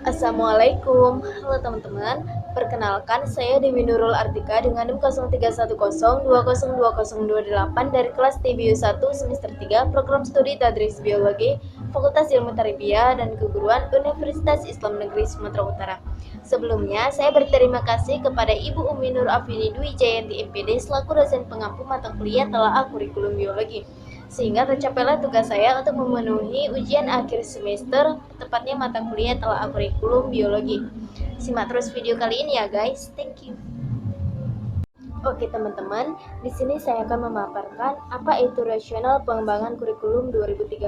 Assalamualaikum, halo teman-teman. Perkenalkan, saya Dewi Nurul Artika dengan NIM 0310202028 dari kelas TBU 1 semester 3 Program Studi Tadris Biologi Fakultas Ilmu Tarbiyah dan Keguruan Universitas Islam Negeri Sumatera Utara. Sebelumnya, saya berterima kasih kepada Ibu Umi Nur Afini Dwi Jayanti MPD selaku dosen pengampu mata kuliah telaah kurikulum biologi, sehingga tercapailah tugas saya untuk memenuhi ujian akhir semester, tepatnya mata kuliah telaah kurikulum biologi. Simak terus video kali ini ya guys, thank you. Oke teman-teman, di sini saya akan memaparkan apa itu rasional pengembangan kurikulum 2013.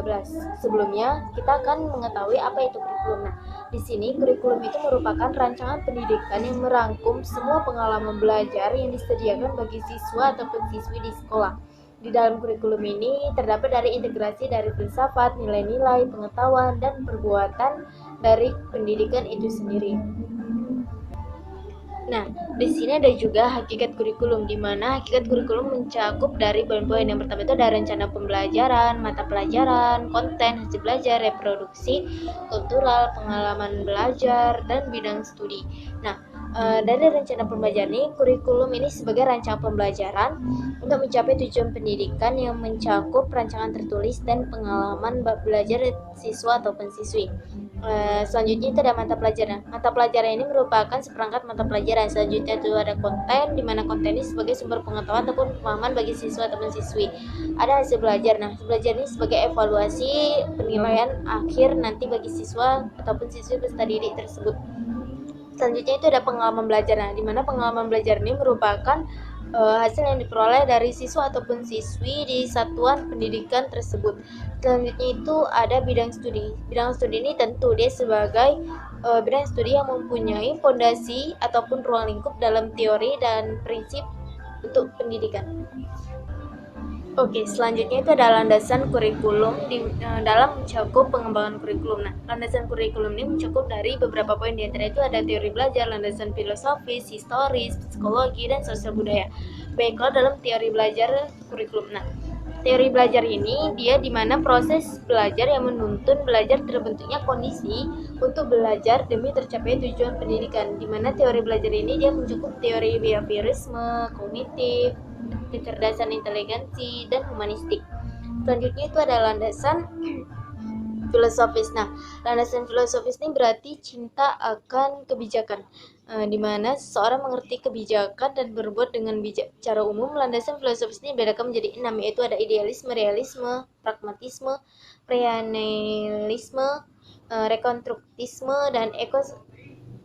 Sebelumnya, kita akan mengetahui apa itu kurikulum. Nah, di sini kurikulum itu merupakan rancangan pendidikan yang merangkum semua pengalaman belajar yang disediakan bagi siswa ataupun siswi di sekolah. Di dalam kurikulum ini terdapat dari integrasi dari filsafat, nilai-nilai, pengetahuan, dan perbuatan dari pendidikan itu sendiri. Nah, di sini ada juga hakikat kurikulum, di mana hakikat kurikulum mencakup dari poin-poin. Yang pertama itu ada rencana pembelajaran, mata pelajaran, konten, hasil belajar, reproduksi, kultural, pengalaman belajar, dan bidang studi. Nah, dari rencana pembelajaran ini, kurikulum ini sebagai rancangan pembelajaran untuk mencapai tujuan pendidikan yang mencakup rancangan tertulis dan pengalaman belajar siswa ataupun siswi. Selanjutnya itu ada mata pelajaran. Mata pelajaran ini merupakan seperangkat mata pelajaran. Selanjutnya itu ada konten, di mana konten ini sebagai sumber pengetahuan ataupun pemahaman bagi siswa ataupun siswi. Ada hasil belajar. Nah, hasil belajar ini sebagai evaluasi penilaian akhir nanti bagi siswa ataupun siswi peserta didik tersebut. Selanjutnya itu ada pengalaman belajar. Nah, di mana pengalaman belajar ini merupakan hasil yang diperoleh dari siswa ataupun siswi di satuan pendidikan tersebut. Selanjutnya itu ada bidang studi. Bidang studi ini tentu dia sebagai bidang studi yang mempunyai fondasi ataupun ruang lingkup dalam teori dan prinsip untuk pendidikan. Oke, selanjutnya itu ada landasan kurikulum dalam mencakup pengembangan kurikulum. Nah, landasan kurikulum ini mencakup dari beberapa poin, di antara itu ada teori belajar, landasan filosofis, historis, psikologi, dan sosial budaya. Baiklah dalam teori belajar kurikulum. Nah, teori belajar ini dia di mana proses belajar yang menuntun belajar terbentuknya kondisi untuk belajar demi tercapai tujuan pendidikan. Di mana teori belajar ini dia mencakup teori behaviorisme, kognitif, kecerdasan inteligensi, dan humanistik. Selanjutnya itu ada landasan filosofis. Nah, landasan filosofis ini berarti cinta akan kebijakan, di mana seseorang mengerti kebijakan dan berbuat dengan bijak. Secara umum, landasan filosofis ini dibedakan menjadi 6, yaitu ada idealisme, realisme, pragmatisme, realisme, rekonstruktisme, dan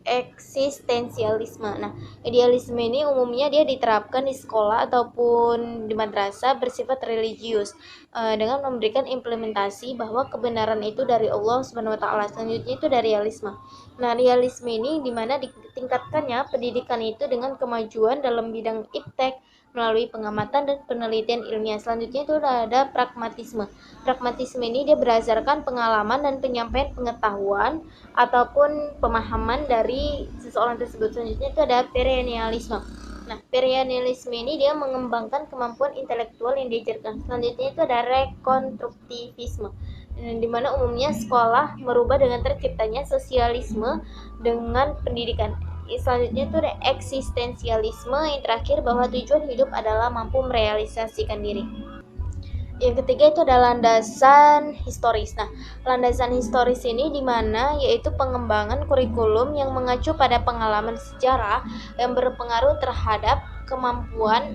eksistensialisme. Nah, idealisme ini umumnya dia diterapkan di sekolah ataupun di madrasah bersifat religius, dengan memberikan implementasi bahwa kebenaran itu dari Allah Subhanahu wa taala. Selanjutnya itu dari realisme. Nah, realisme ini di mana ditingkatkannya pendidikan itu dengan kemajuan dalam bidang iptek melalui pengamatan dan penelitian ilmiah. Selanjutnya itu ada pragmatisme. Pragmatisme ini dia berdasarkan pengalaman dan penyampaian pengetahuan ataupun pemahaman dari seseorang tersebut. Selanjutnya itu ada perennialisme. Nah, perennialisme ini dia mengembangkan kemampuan intelektual yang diajarkan. Selanjutnya itu ada rekonstruktivisme, di mana umumnya sekolah merubah dengan terciptanya sosialisme dengan pendidikan. Selanjutnya itu ada eksistensialisme, yang terakhir bahwa tujuan hidup adalah mampu merealisasikan diri. Yang ketiga itu adalah landasan historis. Nah, landasan historis ini di mana yaitu pengembangan kurikulum yang mengacu pada pengalaman sejarah yang berpengaruh terhadap kemampuan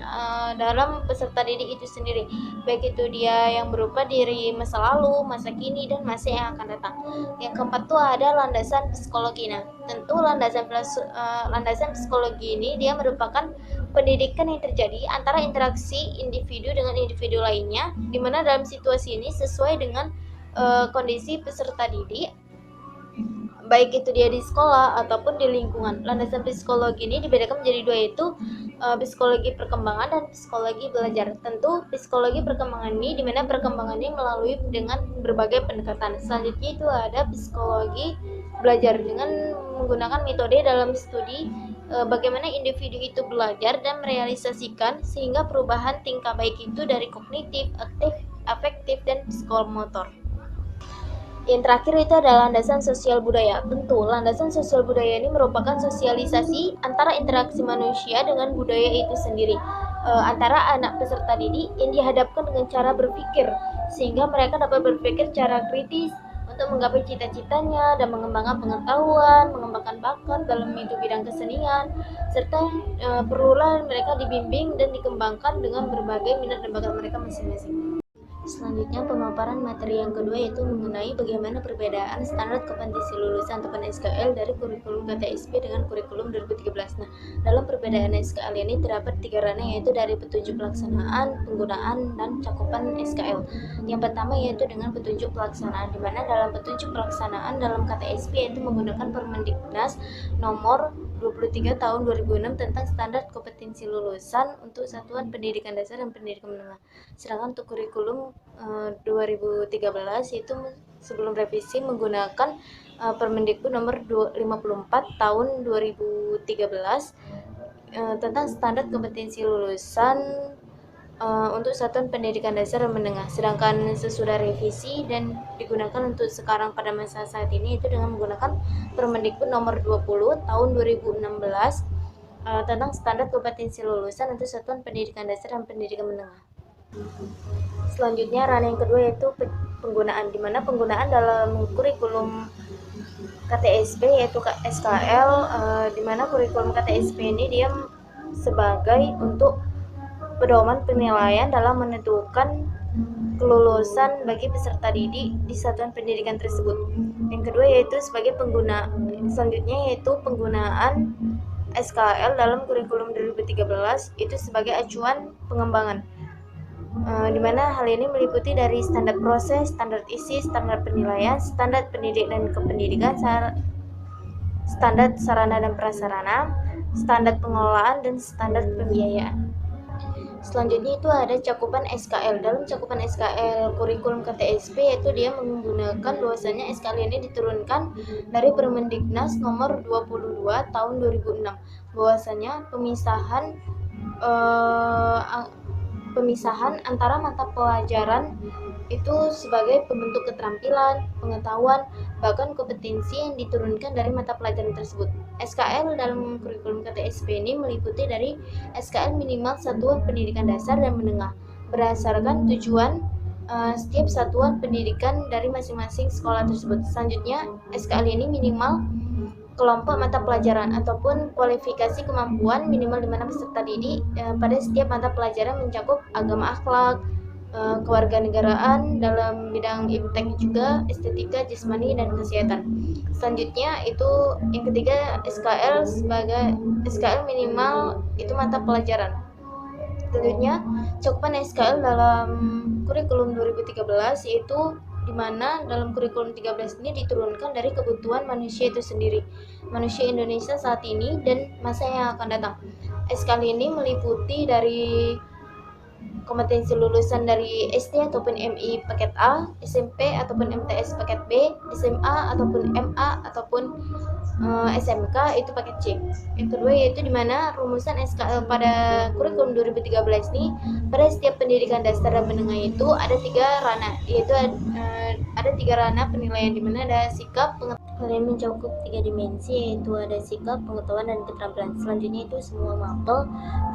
dalam peserta didik itu sendiri, baik itu dia yang berupa diri masa lalu, masa kini, dan masa yang akan datang. Yang keempat tuh ada landasan psikologi. Nah, tentu landasan psikologi ini dia merupakan pendidikan yang terjadi antara interaksi individu dengan individu lainnya, di mana dalam situasi ini sesuai dengan kondisi peserta didik, baik itu dia di sekolah ataupun di lingkungan. Landasan psikologi ini dibedakan menjadi dua, yaitu psikologi perkembangan dan psikologi belajar. Tentu psikologi perkembangan ini di mana perkembangan ini melalui dengan berbagai pendekatan. Selanjutnya itu ada psikologi belajar dengan menggunakan metode dalam studi bagaimana individu itu belajar dan merealisasikan sehingga perubahan tingkah baik itu dari kognitif, aktif, afektif, dan psikomotor. Yang terakhir itu adalah landasan sosial budaya. Tentu, landasan sosial budaya ini merupakan sosialisasi antara interaksi manusia dengan budaya itu sendiri. Antara anak peserta didik yang dihadapkan dengan cara berpikir, sehingga mereka dapat berpikir secara kritis untuk menggapai cita-citanya dan mengembangkan pengetahuan, mengembangkan bakat dalam itu bidang kesenian, serta perlulah mereka dibimbing dan dikembangkan dengan berbagai minat dan bakat mereka masing-masing. Selanjutnya, pemaparan materi yang kedua yaitu mengenai bagaimana perbedaan standar kompetensi lulusan atau SKL dari kurikulum KTSP dengan kurikulum 2013. Nah, dalam perbedaan SKL ini terdapat 3 ranah, yaitu dari petunjuk pelaksanaan, penggunaan, dan cakupan SKL. Yang pertama yaitu dengan petunjuk pelaksanaan, di mana dalam petunjuk pelaksanaan dalam KTSP yaitu menggunakan Permendiknas nomor 23 tahun 2006 tentang standar kompetensi lulusan untuk satuan pendidikan dasar dan pendidikan menengah. Sedangkan untuk kurikulum 2013 itu sebelum revisi menggunakan Permendikbud nomor 54 tahun 2013 tentang standar kompetensi lulusan untuk satuan pendidikan dasar dan menengah. Sedangkan sesudah revisi dan digunakan untuk sekarang pada masa saat ini itu dengan menggunakan Permendikbud nomor 20 tahun 2016 tentang standar kompetensi lulusan untuk satuan pendidikan dasar dan pendidikan menengah. Selanjutnya ranah yang kedua yaitu penggunaan, di mana penggunaan dalam kurikulum KTSP yaitu SKL, di mana kurikulum KTSP ini dia sebagai untuk pedoman penilaian dalam menentukan kelulusan bagi peserta didik di satuan pendidikan tersebut. Yang kedua yaitu sebagai selanjutnya yaitu penggunaan SKL dalam kurikulum 2013 itu sebagai acuan pengembangan, di mana hal ini meliputi dari standar proses, standar isi, standar penilaian, standar pendidik dan kependidikan, standar sarana dan prasarana, standar pengelolaan, dan standar pembiayaan. Selanjutnya itu ada cakupan SKL. Dalam cakupan SKL kurikulum KTSP yaitu dia menggunakan bahwasanya SKL ini diturunkan dari Permendiknas nomor 22 tahun 2006, bahwasanya pemisahan antara mata pelajaran itu sebagai pembentuk keterampilan, pengetahuan, bahkan kompetensi yang diturunkan dari mata pelajaran tersebut. SKL dalam kurikulum KTSP ini meliputi dari SKL minimal satuan pendidikan dasar dan menengah berdasarkan tujuan setiap satuan pendidikan dari masing-masing sekolah tersebut. Selanjutnya, SKL ini minimal kelompok mata pelajaran ataupun kualifikasi kemampuan minimal di mana peserta didik pada setiap mata pelajaran mencakup agama, akhlak, kewarganegaraan, dalam bidang iptek juga estetika, jasmani, dan kesehatan. Selanjutnya itu yang ketiga SKL sebagai SKL minimal itu mata pelajaran. Selanjutnya cakupan SKL dalam kurikulum 2013 yaitu di mana dalam kurikulum 13 ini diturunkan dari kebutuhan manusia itu sendiri, manusia Indonesia saat ini dan masa yang akan datang. SKL ini meliputi dari kompetensi lulusan dari SD ataupun MI paket A, SMP ataupun MTS paket B, SMA ataupun MA ataupun SMK itu paket C. Yang kedua yaitu di mana rumusan SKL pada kurikulum 2013 ini pada setiap pendidikan dasar dan menengah itu ada 3 ranah, yaitu ada 3 ranah penilaian di mana ada sikap, pengetahuan mencakup 3 dimensi, yaitu ada sikap, pengetahuan, dan keterampilan. Selanjutnya itu semua mapel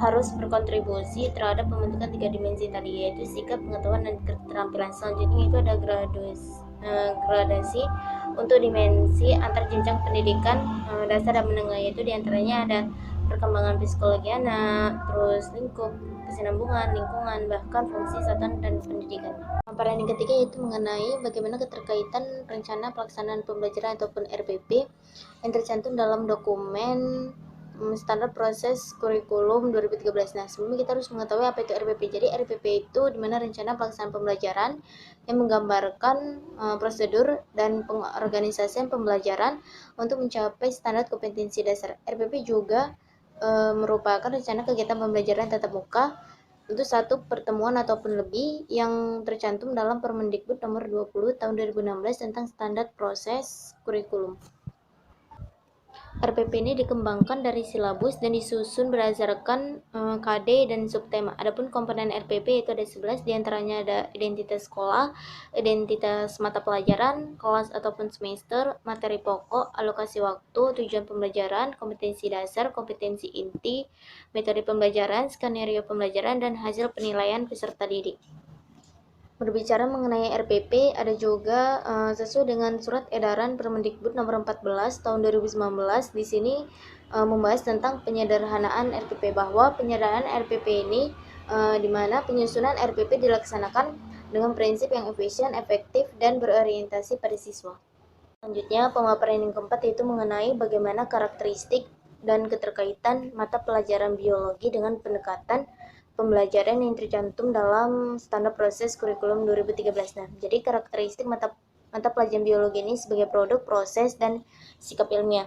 harus berkontribusi terhadap pembentukan 3 dimensi tadi, yaitu sikap, pengetahuan, dan keterampilan. Selanjutnya itu ada gradasi untuk dimensi antar jenjang pendidikan dasar dan menengah, yaitu diantaranya ada perkembangan psikologi anak, terus lingkup, kesinambungan, lingkungan, bahkan fungsi satuan dan pendidikan. Pemaparan yang ketiga yaitu mengenai bagaimana keterkaitan rencana pelaksanaan pembelajaran ataupun RPP yang tercantum dalam dokumen standar proses kurikulum 2013. Nah, sebelumnya kita harus mengetahui apa itu RPP. Jadi RPP itu dimana rencana pelaksanaan pembelajaran yang menggambarkan prosedur dan pengorganisasian pembelajaran untuk mencapai standar kompetensi dasar. RPP juga merupakan rencana kegiatan pembelajaran tatap muka untuk satu pertemuan ataupun lebih yang tercantum dalam Permendikbud nomor 20 tahun 2016 tentang standar proses kurikulum. RPP ini dikembangkan dari silabus dan disusun berdasarkan KD dan subtema. Adapun komponen RPP itu ada 11, diantaranya ada identitas sekolah, identitas mata pelajaran, kelas ataupun semester, materi pokok, alokasi waktu, tujuan pembelajaran, kompetensi dasar, kompetensi inti, metode pembelajaran, skenario pembelajaran, dan hasil penilaian peserta didik. Berbicara mengenai RPP, ada juga sesuai dengan surat edaran Permendikbud nomor 14 tahun 2019. Di sini membahas tentang penyederhanaan RPP, bahwa penyederhanaan RPP ini di mana penyusunan RPP dilaksanakan dengan prinsip yang efisien, efektif, dan berorientasi pada siswa. Selanjutnya, pemaparan yang keempat yaitu mengenai bagaimana karakteristik dan keterkaitan mata pelajaran biologi dengan pendekatan pembelajaran yang tercantum dalam standar proses kurikulum 2013. Nah, jadi karakteristik mata pelajaran biologi ini sebagai produk, proses, dan sikap ilmiah.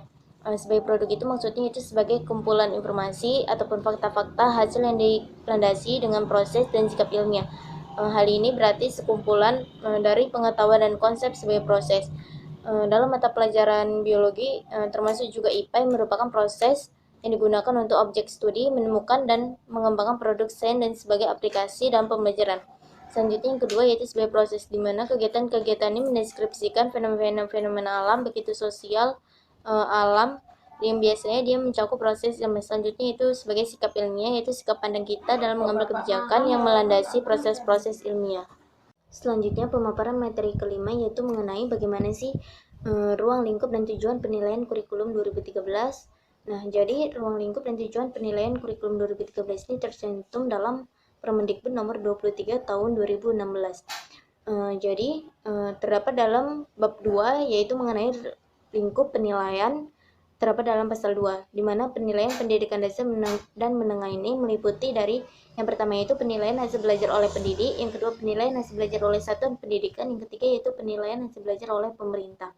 Sebagai produk itu maksudnya itu sebagai kumpulan informasi ataupun fakta-fakta hasil yang dilandasi dengan proses dan sikap ilmiah. Hal ini berarti sekumpulan dari pengetahuan dan konsep sebagai proses. Dalam mata pelajaran biologi termasuk juga IPA yang merupakan proses yang digunakan untuk objek studi, menemukan dan mengembangkan produk sains dan sebagai aplikasi dalam pembelajaran. Selanjutnya yang kedua yaitu sebagai proses, di mana kegiatan-kegiatan ini mendeskripsikan fenomena alam, begitu sosial alam, yang biasanya dia mencakup proses yang selanjutnya itu sebagai sikap ilmiah, yaitu sikap pandang kita dalam mengambil kebijakan yang melandasi proses-proses ilmiah. Selanjutnya pemaparan materi kelima yaitu mengenai bagaimana sih ruang lingkup dan tujuan penilaian kurikulum 2013. Nah, jadi ruang lingkup dan tujuan penilaian kurikulum 2013 ini tercantum dalam Permendikbud nomor 23 tahun 2016. Jadi terdapat dalam bab 2 yaitu mengenai lingkup penilaian, terdapat dalam pasal 2, di mana penilaian pendidikan dasar dan menengah ini meliputi dari yang pertama yaitu penilaian hasil belajar oleh pendidik, yang kedua penilaian hasil belajar oleh satuan pendidikan, yang ketiga yaitu penilaian hasil belajar oleh pemerintah.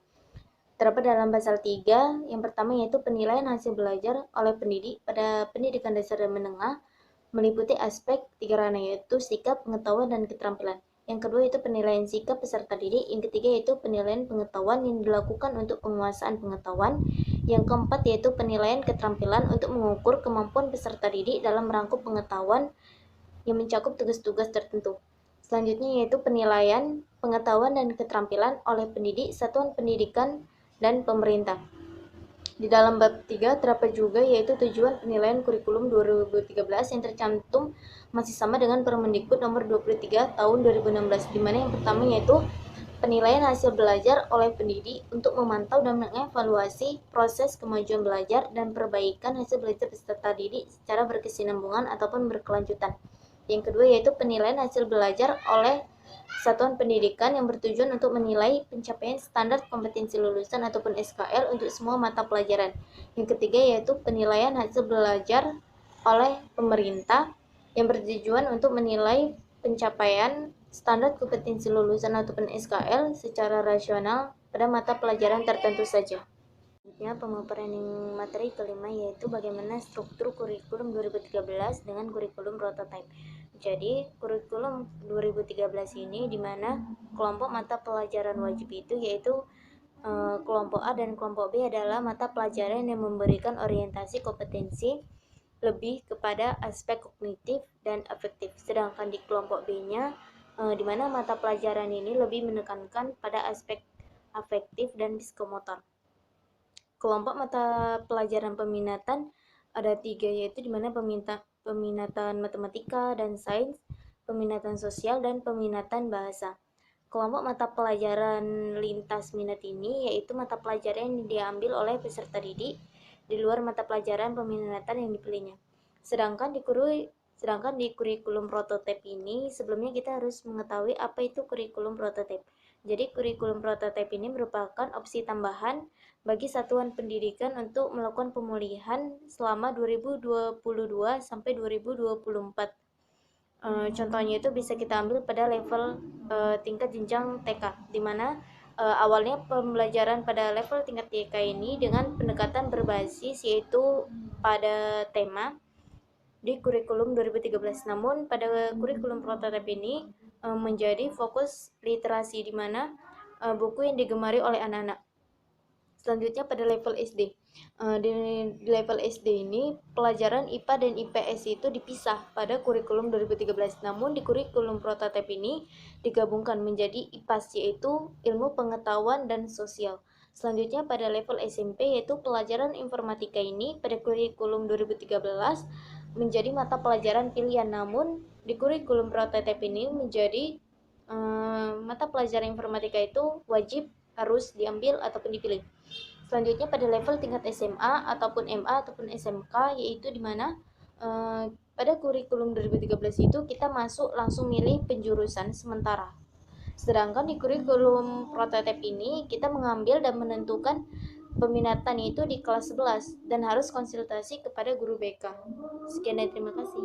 Terdapat dalam pasal 3, yang pertama yaitu penilaian hasil belajar oleh pendidik pada pendidikan dasar dan menengah, meliputi aspek 3 ranah yaitu sikap, pengetahuan, dan keterampilan. Yang kedua yaitu penilaian sikap peserta didik, yang ketiga yaitu penilaian pengetahuan yang dilakukan untuk penguasaan pengetahuan, yang keempat yaitu penilaian keterampilan untuk mengukur kemampuan peserta didik dalam merangkup pengetahuan yang mencakup tugas-tugas tertentu. Selanjutnya yaitu penilaian pengetahuan dan keterampilan oleh pendidik, satuan pendidikan, dan pemerintah. Di dalam bab 3 terdapat juga yaitu tujuan penilaian kurikulum 2013 yang tercantum masih sama dengan Permendikbud nomor 23 tahun 2016, di mana yang pertama yaitu penilaian hasil belajar oleh pendidik untuk memantau dan mengevaluasi proses kemajuan belajar dan perbaikan hasil belajar peserta didik secara berkesinambungan ataupun berkelanjutan. Yang kedua yaitu penilaian hasil belajar oleh satuan pendidikan yang bertujuan untuk menilai pencapaian standar kompetensi lulusan ataupun SKL untuk semua mata pelajaran. Yang ketiga yaitu penilaian hasil belajar oleh pemerintah yang bertujuan untuk menilai pencapaian standar kompetensi lulusan ataupun SKL secara rasional pada mata pelajaran tertentu saja. Selanjutnya pemaparan yang materi kelima yaitu bagaimana struktur kurikulum 2013 dengan kurikulum prototype. Jadi kurikulum 2013 ini di mana kelompok mata pelajaran wajib itu yaitu kelompok A dan kelompok B adalah mata pelajaran yang memberikan orientasi kompetensi lebih kepada aspek kognitif dan afektif. Sedangkan di kelompok B-nya di mana mata pelajaran ini lebih menekankan pada aspek afektif dan psikomotor. Kelompok mata pelajaran peminatan ada 3 yaitu di mana peminatan matematika dan sains, peminatan sosial, dan peminatan bahasa. Kelompok mata pelajaran lintas minat ini yaitu mata pelajaran yang diambil oleh peserta didik di luar mata pelajaran peminatan yang dipilihnya. Sedangkan di kurikulum prototipe ini sebelumnya kita harus mengetahui apa itu kurikulum prototipe. Jadi kurikulum prototipe ini merupakan opsi tambahan bagi satuan pendidikan untuk melakukan pemulihan selama 2022 sampai 2024. Contohnya itu bisa kita ambil pada level tingkat jenjang TK, di mana awalnya pembelajaran pada level tingkat TK ini dengan pendekatan berbasis yaitu pada tema di kurikulum 2013. Namun pada kurikulum prototipe ini menjadi fokus literasi, di mana buku yang digemari oleh anak-anak. Selanjutnya pada level SD. Di level SD ini pelajaran IPA dan IPS itu dipisah pada kurikulum 2013. Namun di kurikulum prototipe ini digabungkan menjadi IPAS, yaitu ilmu pengetahuan dan sosial. Selanjutnya pada level SMP yaitu pelajaran informatika ini pada kurikulum 2013 menjadi mata pelajaran pilihan, namun di kurikulum prototipe ini menjadi mata pelajaran informatika itu wajib harus diambil ataupun dipilih. Selanjutnya pada level tingkat SMA ataupun MA ataupun SMK, yaitu di mana pada kurikulum 2013 itu kita masuk langsung milih penjurusan sementara. Sedangkan di kurikulum prototipe ini kita mengambil dan menentukan peminatan itu di kelas 11 dan harus konsultasi kepada guru BK. Sekian dan terima kasih.